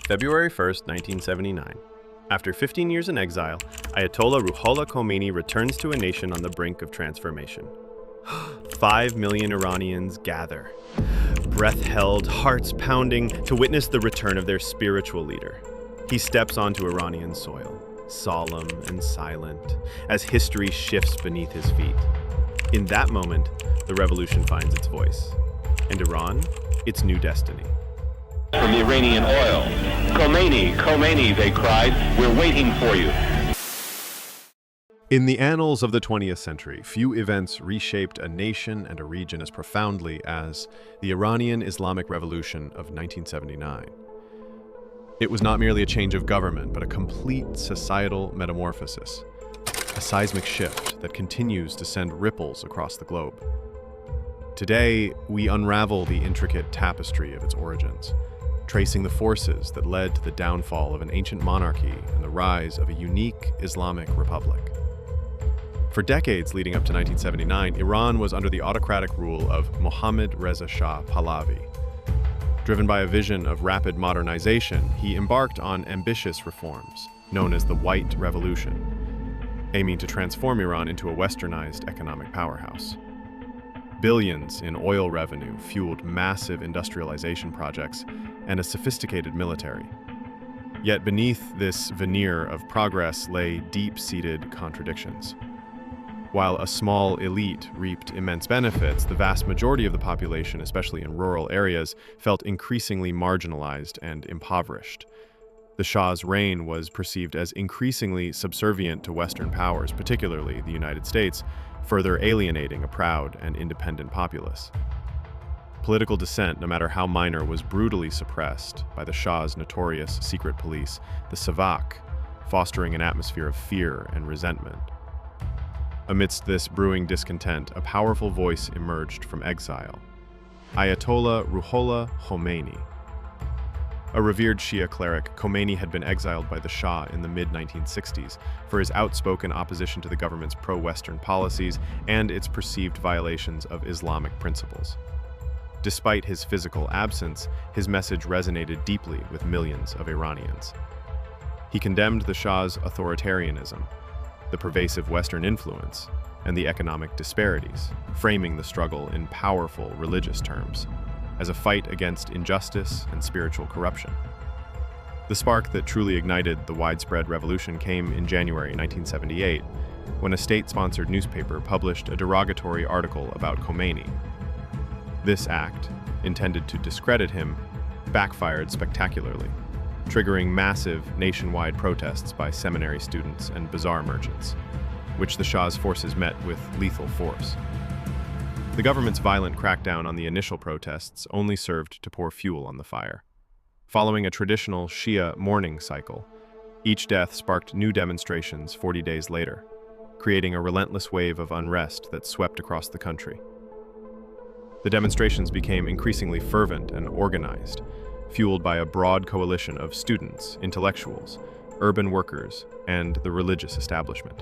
February 1st, 1979. After 15 years in exile, Ayatollah Khomeini returns to a nation on the brink of transformation. 5 million Iranians gather, breath held, hearts pounding, to witness the return of their spiritual leader. He steps onto Iranian soil, solemn and silent, as history shifts beneath his feet. In that moment, the revolution finds its voice, and Iran, its new destiny. From the Iranian oil. Khomeini, Khomeini, they cried, we're waiting for you. In the annals of the 20th century, few events reshaped a nation and a region as profoundly as the Iranian Islamic Revolution of 1979. It was not merely a change of government, but a complete societal metamorphosis, a seismic shift that continues to send ripples across the globe. Today, we unravel the intricate tapestry of its origins, tracing the forces that led to the downfall of an ancient monarchy and the rise of a unique Islamic Republic. For decades leading up to 1979, Iran was under the autocratic rule of Mohammad Reza Shah Pahlavi. Driven by a vision of rapid modernization, he embarked on ambitious reforms, known as the White Revolution, aiming to transform Iran into a westernized economic powerhouse. Billions in oil revenue fueled massive industrialization projects and a sophisticated military. Yet beneath this veneer of progress lay deep-seated contradictions. While a small elite reaped immense benefits, the vast majority of the population, especially in rural areas, felt increasingly marginalized and impoverished. The Shah's reign was perceived as increasingly subservient to Western powers, particularly the United States, further alienating a proud and independent populace. Political dissent, no matter how minor, was brutally suppressed by the Shah's notorious secret police, the Savak, fostering an atmosphere of fear and resentment. Amidst this brewing discontent, a powerful voice emerged from exile: Ayatollah Khomeini. A revered Shia cleric, Khomeini had been exiled by the Shah in the mid-1960s for his outspoken opposition to the government's pro-Western policies and its perceived violations of Islamic principles. Despite his physical absence, his message resonated deeply with millions of Iranians. He condemned the Shah's authoritarianism, the pervasive Western influence, and the economic disparities, framing the struggle in powerful religious terms, as a fight against injustice and spiritual corruption. The spark that truly ignited the widespread revolution came in January 1978, when a state-sponsored newspaper published a derogatory article about Khomeini. This act, intended to discredit him, backfired spectacularly, triggering massive nationwide protests by seminary students and bazaar merchants, which the Shah's forces met with lethal force. The government's violent crackdown on the initial protests only served to pour fuel on the fire. Following a traditional Shia mourning cycle, each death sparked new demonstrations 40 days later, creating a relentless wave of unrest that swept across the country. The demonstrations became increasingly fervent and organized, fueled by a broad coalition of students, intellectuals, urban workers, and the religious establishment.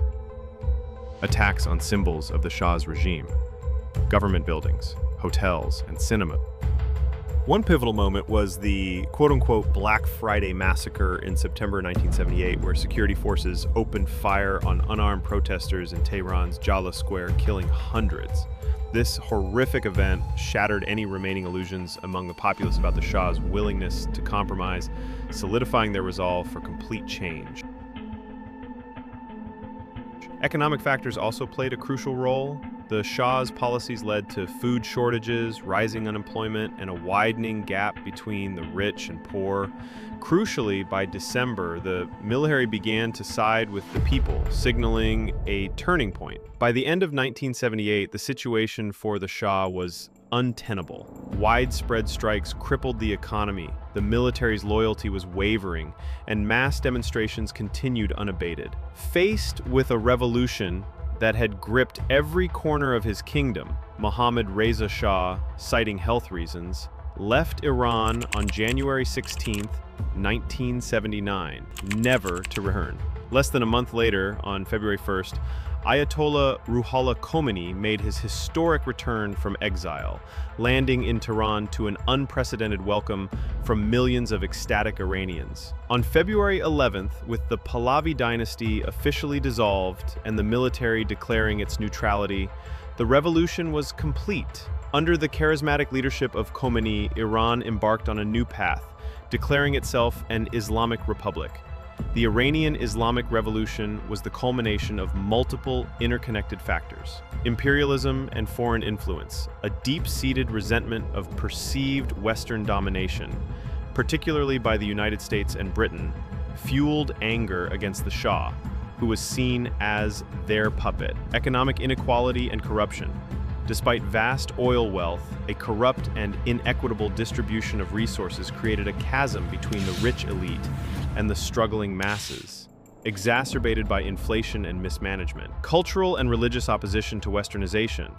Attacks on symbols of the Shah's regime, government buildings, hotels, and cinema. One pivotal moment was the quote-unquote Black Friday massacre in September 1978, where security forces opened fire on unarmed protesters in Tehran's Jala Square, killing hundreds. This horrific event shattered any remaining illusions among the populace about the Shah's willingness to compromise, solidifying their resolve for complete change. Economic factors also played a crucial role. The Shah's policies led to food shortages, rising unemployment, and a widening gap between the rich and poor. Crucially, by December, the military began to side with the people, signaling a turning point. By the end of 1978, the situation for the Shah was untenable. Widespread strikes crippled the economy, the military's loyalty was wavering, and mass demonstrations continued unabated. Faced with a revolution that had gripped every corner of his kingdom, Mohammad Reza Shah, citing health reasons, left Iran on January 16, 1979, never to return. Less than a month later, on February 1st, Ayatollah Khomeini made his historic return from exile, landing in Tehran to an unprecedented welcome from millions of ecstatic Iranians. On February 11th, with the Pahlavi dynasty officially dissolved and the military declaring its neutrality, the revolution was complete. Under the charismatic leadership of Khomeini, Iran embarked on a new path, declaring itself an Islamic Republic. The Iranian Islamic Revolution was the culmination of multiple interconnected factors: imperialism and foreign influence, a deep-seated resentment of perceived Western domination, particularly by the United States and Britain, fueled anger against the Shah, who was seen as their puppet, economic inequality and corruption. Despite vast oil wealth, a corrupt and inequitable distribution of resources created a chasm between the rich elite and the struggling masses, exacerbated by inflation and mismanagement. Cultural and religious opposition to Westernization.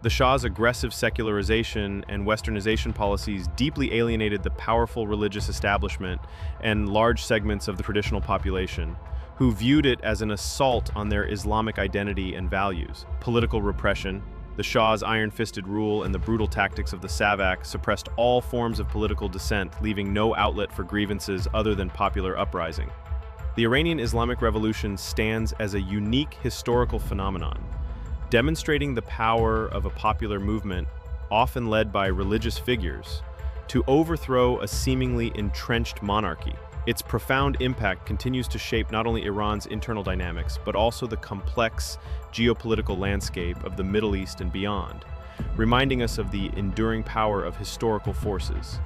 The Shah's aggressive secularization and Westernization policies deeply alienated the powerful religious establishment and large segments of the traditional population, who viewed it as an assault on their Islamic identity and values. Political repression. The Shah's iron-fisted rule and the brutal tactics of the Savak suppressed all forms of political dissent, leaving no outlet for grievances other than popular uprising. The Iranian Islamic Revolution stands as a unique historical phenomenon, demonstrating the power of a popular movement, often led by religious figures, to overthrow a seemingly entrenched monarchy. Its profound impact continues to shape not only Iran's internal dynamics, but also the complex geopolitical landscape of the Middle East and beyond, reminding us of the enduring power of historical forces.